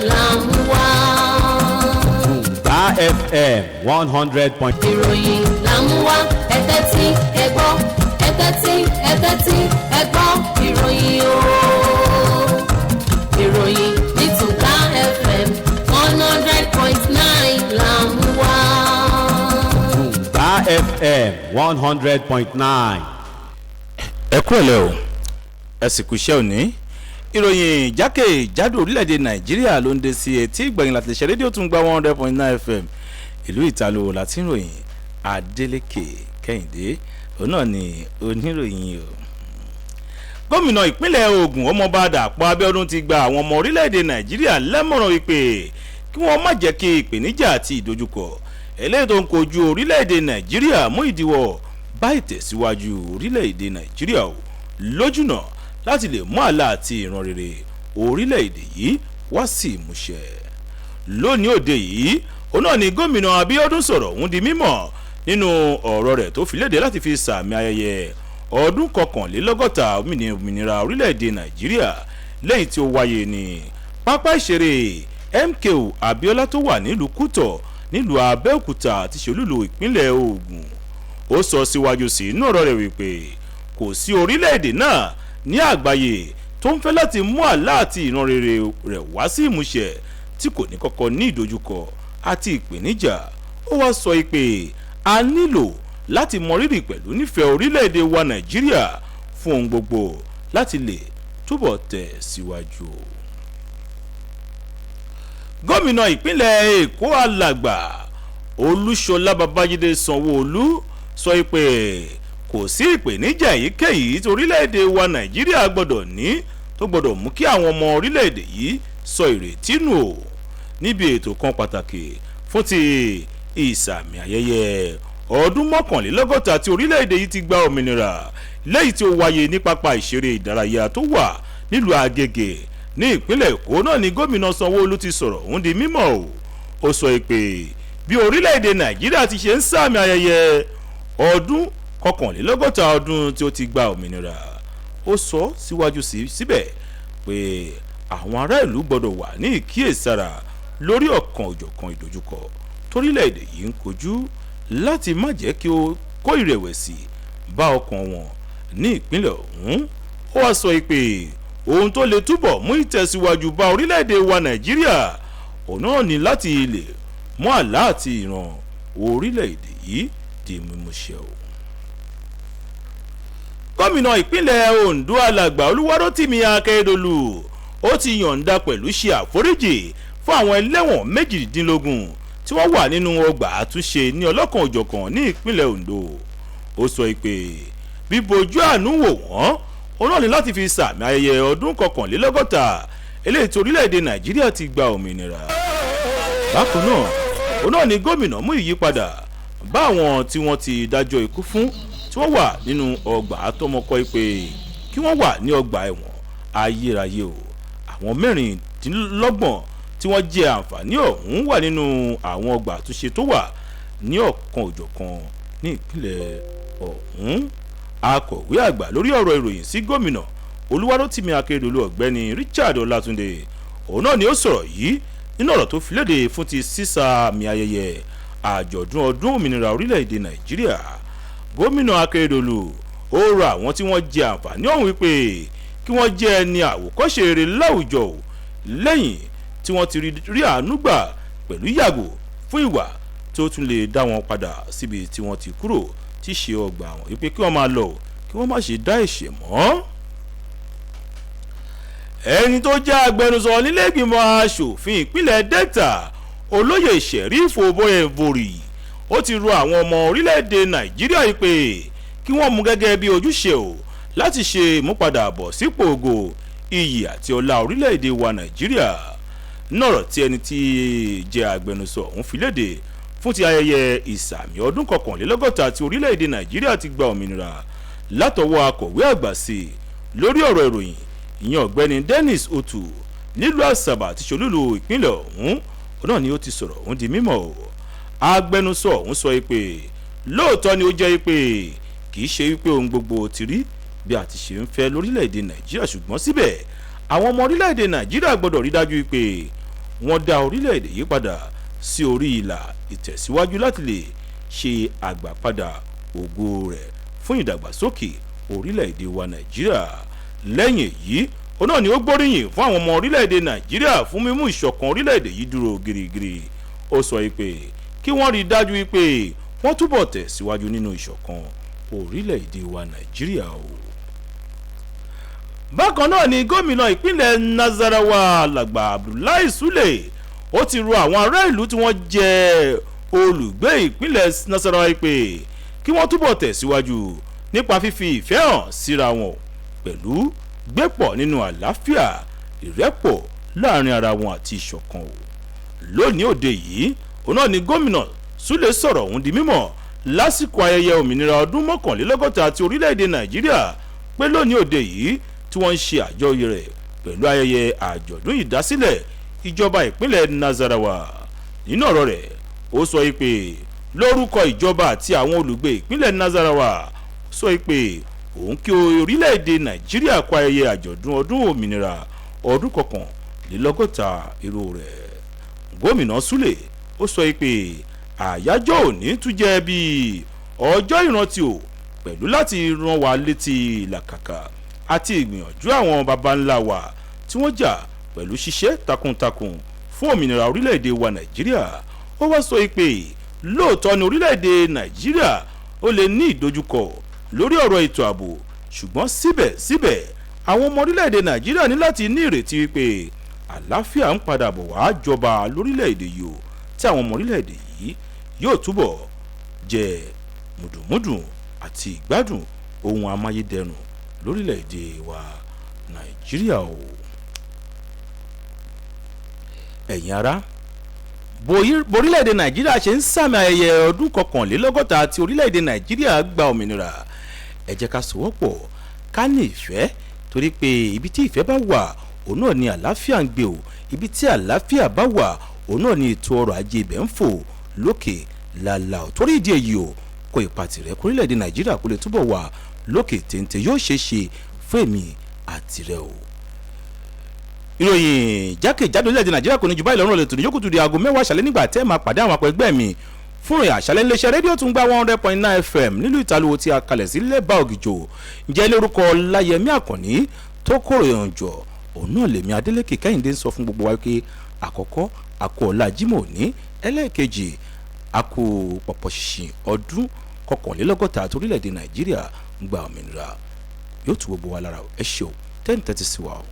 là ń wá. Bùnbá FM 100. ìròyìn là ń wá ẹ̀tẹ́tí ẹ̀gbọ́ ẹ̀tẹ́tí ẹ̀gbọ́ ìròyìn o. ìròyìn ní Bùnbá FM 100.9 là ń wá. Bùnbá FM 100.9. ẹ kú ẹ̀lẹ́ o ẹ sì kú iṣẹ́ òní ìròyìn jákèjádò orílẹ̀-èdè nàìjíríà ló ń dé sí etí ìgbẹ̀yìn láti ṣe rédíò tún gba 100.9 FM ìlú ìtàló láti ń ròyìn Adélékè Kẹ́hìndé òun náà ni oníròyìn o. gómìnà ìpínlẹ̀ Ògùn ọmọọba Dàpọ̀ Abíọ́dún ti gba àwọn ọmọ orílẹ̀-èdè nàìjíríà lẹ́mọ̀ràn wípé kí wọ́n má jẹ́ kí ìpèníjà àti ìdojúkọ eléyìí tó ń kojú orílẹ̀-èdè nàìjíríà mú ìdíwọ́ bá ìtẹ̀síwájú orílẹ̀-èdè nàìjíríà o lójúnà láti lè mú àlá àti ìran rere orílẹ̀-èdè yìí wá sí ìmúṣẹ. lónìí òde yìí òun náà ni gómìnà Abíọ́dún sọ̀rọ̀ òun di mímọ̀ nínú ọ̀rọ̀ rẹ̀ tó fi léde láti fi sàmì ayẹyẹ ọdún 61 òmìnira orílẹ̀-èdè nàìjíríà lẹ́yìn tí ó wáyé ní pápá ìṣeré MKO Abíọ́lá tó wà nílùú Kútọ̀ nílùú Abẹ́òkúta àti ṣolúlù ìpínlẹ̀ Ògùn. ó sọ síwájú sí inú ọ̀rọ̀ rẹ̀ wípé kò sí orílẹ̀-èdè náà ní àgbáyé tó ń fẹ́ láti mú àlá àti ìran rere rẹ̀ wá sí ìmúṣẹ tí kò ní kọ́kọ́ ní ìdojúkọ àti ìpèníjà. ó wá sọ pé a nílò láti mọrírì pẹ̀lú nífẹ̀ẹ́ orílẹ̀-èdè wa Nàìjíríà fún ohun gbogbo láti lè túbọ̀ tẹ̀ síwájú. gómìnà ìpínlẹ̀ Èkó alàgbà Olúṣọlá Babájídé Sanwó-Olú sọ pé kò sí ìpèníjà èyíkéyìí tí orílẹ̀-èdè wa Nàìjíríà gbọ́dọ̀ ní tó gbọ́dọ̀ mú kí àwọn ọmọ orílẹ̀-èdè yìí sọ ìrètí nù o níbi ètò kan pàtàkì fún ti ìsàmì ayẹyẹ ọdún 61 tí orílẹ̀-èdè yìí ti gba òmìnira lẹ́yìn tí ó wáyé ní pápá ìṣeré ìdárayá tó wà nílùú Agége ní ìpínlẹ̀ Èkó náà ni gómìnà Sanwó-Olú ti sọ̀rọ̀ òun di mímọ̀ o. ó sọ pé bí orílẹ̀-èdè Nàìjíríà ti ṣe ń sàmì ayẹyẹ ọdún 61 ọdún tí ó ti gba òmìnira, ó sọ síwájú síbẹ̀ pé àwọn ará ìlú gbọ́dọ̀ wà ní ìkíyèsára lórí ọ̀kan òjọ̀kan ìdojúkọ torílẹ̀-èdè yìí ń kojú láti má jẹ́ kí ó kó ìrẹ̀wẹ̀sì bá ọkàn wọn ní ìpínlẹ̀ ọ̀hún. ó wá sọ pé ohun tó lè túbọ̀ mú ìtẹ̀síwájú bá orílẹ̀-èdè wa Nàìjíríà òun náà ní láti lè mú àlá àti ìran orílẹ̀-èdè yìí di mímúṣẹ o. gómìnà ìpínlẹ̀ Ondo alàgbà Olúwarótìmí Akérédolú ó ti yọ̀ǹda pẹ̀lú ṣe àforíjì fún àwọn ẹlẹ́wọ̀n 18 tí wọ́n wà nínú ọgbà àtúnṣe ní ọlọ́kan òjọ̀kan ní ìpínlẹ̀ Ondo. ó sọ pé bíbojú àánú wò wọ́n ó náà ní láti fi sàmì ayẹyẹ ọdún 61 eléyìí tí orílẹ̀-èdè Nàìjíríà ti gba òmìnira. bákan náà ó náà ní gómìnà mú ìyípadà bá àwọn tí wọ́n ti dájọ́ ikú fún tí wọ́n wà nínú ọgbà àtọmọkọ pé kí wọ́n wà ní ọgbà ẹ̀wọ̀n ayérayé o. àwọn 26 tí wọ́n jẹ àǹfààní ọ̀hún wà nínú àwọn ọgbà àtúnṣe tó wà ní ọ̀kan òjọ̀kan ní ìpínlẹ̀ ọ̀hún. akọ̀wé àgbà lórí ọ̀rọ̀ ìròyìn sí gómìnà Olúwarótìmí Akérédolú ọ̀gbẹ́ni Richard Ọlátúndé òun náà ni ó sọ̀rọ̀ yìí nínú ọ̀rọ̀ tó fi léde fún ti sísàmì ayẹyẹ àjọ̀dún ọdún òmìnira orílẹ̀-èdè Nàìjíríà. gómìnà Akérédolú ó rọ àwọn tí wọ́n jẹ àǹfààní ọ̀hún wípé kí wọ́n jẹ́ ẹni àwòkọ́ṣe rere láwùjọ lẹ́yìn tí wọ́n ti rí àánú gbà pẹ̀lú yàgò fún ìwà tó tún lè dá wọn padà síbi tí wọ́n ti kúrò tí ṣe ọgbà wọn wípé kí wọ́n máa lọ kí wọ́n má ṣe dá ẹ̀ṣẹ̀ mọ́. ẹni tó jẹ́ agbẹnusọ nílé ìgbìmọ̀ aṣòfin ìpínlẹ̀ Delta olóyè Sheriff Oboevori ó ti rọ àwọn ọmọ orílẹ̀-èdè Nàìjíríà yìí pé kí wọ́n mú gẹ́gẹ́ bí ojúṣe o láti ṣe ìmúpadàbọ̀ sípò ògo iyì àti ọlá orílẹ̀-èdè wa Nàìjíríà. nọ̀rọ̀ tí ẹni tí jẹ́ agbẹnusọ ọ̀hún fi léde fún ti ayẹyẹ ìsàmì ọdún 61 tí orílẹ̀-èdè Nàìjíríà ti gba òmìnira látọwọ́ akọ̀wé àgbà sí lórí ọ̀rọ̀ ìròyìn ìyẹn ọ̀gbẹ́ni Dennis Otu nílùú Àsàbà àti ṣolúlù ìpínlẹ̀ ọ̀hún náà ni ó ti sọ̀rọ̀ ọ̀hún di mímọ̀ o. agbẹnusọ ọ̀hún sọ pé lóòótọ́ ni ó jẹ́ pé kì í ṣe wípé ohun gbogbo ti rí bí a ti ṣe ń fẹ́ lórílẹ̀-èdè Nàìjíríà ṣùgbọ́n síbẹ̀ àwọn ọmọ orílẹ̀-èdè Nàìjíríà gbọ́dọ̀ rí dájú pé wọ́n dá orílẹ̀-èdè yìí padà sí orí ìlà ìtẹ̀síwájú láti lè ṣe àgbàpadà ògo rẹ̀ fún ìdàgbàsókè orílẹ̀-èdè wa Nàìjíríà. Lẹ́yìn èyí òun náà ni ó gbóríyìn fún àwọn ọmọ orílẹ̀-èdè Nàìjíríà fún mímú ìṣọ̀kan orílẹ̀-èdè yìí dúró girigiri. Ó sọ pé kí wọ́n rí dájú pé wọ́n túbọ̀ tẹ̀síwájú nínú ìṣọ̀kan orílẹ̀-èdè wa Nàìjíríà o. Bákan náà ni gómìnà ìpínlẹ̀ Nasarawa Alàgbà Abdullahi Sule ó ti rọ àwọn ará ìlú tí wọ́n jẹ́ olùgbé ìpínlẹ̀ Nasarawa pé kí wọ́n túbọ̀ tẹ̀síwájú nípa fífi ìfẹ́ hàn síra wọn pẹ̀lú gbépọ̀ nínú àlàáfíà ìrẹ́pọ̀ láàrin ara wọn àti ìṣọ̀kan o. Lónìí òde yìí òun náà ni gómìnà Sule sọ̀rọ̀ ọ̀hún di mímọ̀ lásìkò ayẹyẹ òmìnira ọdún 61 ti orílẹ̀-èdè Nàìjíríà pé lónìí òde yìí tí wọ́n ń ṣe àjọyọ̀ rẹ̀ pẹ̀lú ayẹyẹ àjọ̀dún ìdásílẹ̀ ìjọba ìpínlẹ̀ Nasarawa. Nínú ọ̀rọ̀ rẹ̀ ó sọ pé lórúkọ ìjọba àti àwọn olùgbé ìpínlẹ̀ Nasarawa sọ pé òun kí orílẹ̀-èdè Nàìjíríà kú ayẹyẹ àjọ̀dún ọdún òmìnira ọdún 61 irú rẹ̀. Gómìnà Sule ó sọ pé àyájọ́ òní tún jẹ́ bíi ọjọ́ ìrántí o pẹ̀lú láti rán wa létí ìlàkàkà àti ìgbìyànjú àwọn baba ńlá wa tí wọ́n jà pẹ̀lú ṣiṣẹ́ takuntakun fún òmìnira orílẹ̀-èdè wa Nàìjíríà. Ó wá sọ pé lóòótọ́ ni orílẹ̀-èdè Nàìjíríà ó lè ní ìdojúkọ lórí ọ̀rọ̀ ètò ààbò ṣùgbọ́n síbẹ̀síbẹ̀ àwọn ọmọ orílẹ̀-èdè Nàìjíríà ní láti ní ìrètí wípé àlàáfíà ń padà bọ̀ wá jọba lórílẹ̀-èdè yìí o tí àwọn ọmọ orílẹ̀-èdè yìí yóò túbọ̀ jẹ mùdùnmúdùn àti ìgbádùn ohun amáyédẹrùn lórílẹ̀-èdè wa Nàìjíríà o. Ẹ̀yin ará borílẹ̀-èdè Nàìjíríà ṣe ń sàmì ayẹyẹ ọdún 61 tí orílẹ̀-èdè Nàìjíríà gba òmìnira ẹ jẹ́ ká sowọ́pọ̀ ká ní ìfẹ́ torí pé ibi tí ìfẹ́ bá wà òun náà ni àlàáfíà ń gbé o ibi tí àlàáfíà bá wà òun náà ni ètò ọrọ̀ ajé ibẹ̀ ń fò lókè lálá o. Torí ìdí èyí o kó ipa tirẹ̀ kó orílẹ̀-èdè Nàìjíríà kó lè túbọ̀ wà lókè téńté yóò ṣeé ṣe fún èmi àtirẹ̀ o. Ìròyìn jákèjádò orílẹ̀-èdè Nàìjíríà kò ní jù báyìí lọ́rùn lẹ́tọ̀ọ́ ní yókù tó di aago 10 àṣálẹ́ nígbà tẹ́ máa pàdé àwọn àpò ẹgbẹ́ mi fún ìrìn àṣálẹ́ iléeṣẹ́ rédíò tó ń gbá 100.9 FM nílùú Ìtàlùwò tí a kalẹ̀ sí lẹ́bà Ògìjò. Ǹjẹ́ lórúkọ Láyẹmí Àkànní tó kóròyìn jọ òun náà lèmi Adélékè Kẹ́hìndé ń sọ fún gbogbo wa pé àkọ́kọ́ àkó ọ̀la Jímọ̀ ní ẹlẹ́ẹ̀kejì àkó pọ̀pọ̀ ṣìṣìn ọdún 61 torílẹ̀-èdè Nàìjíríà ń gba òmìnira yóò tù gbogbo wa lára ẹ ṣé o 10:30 sí wa o.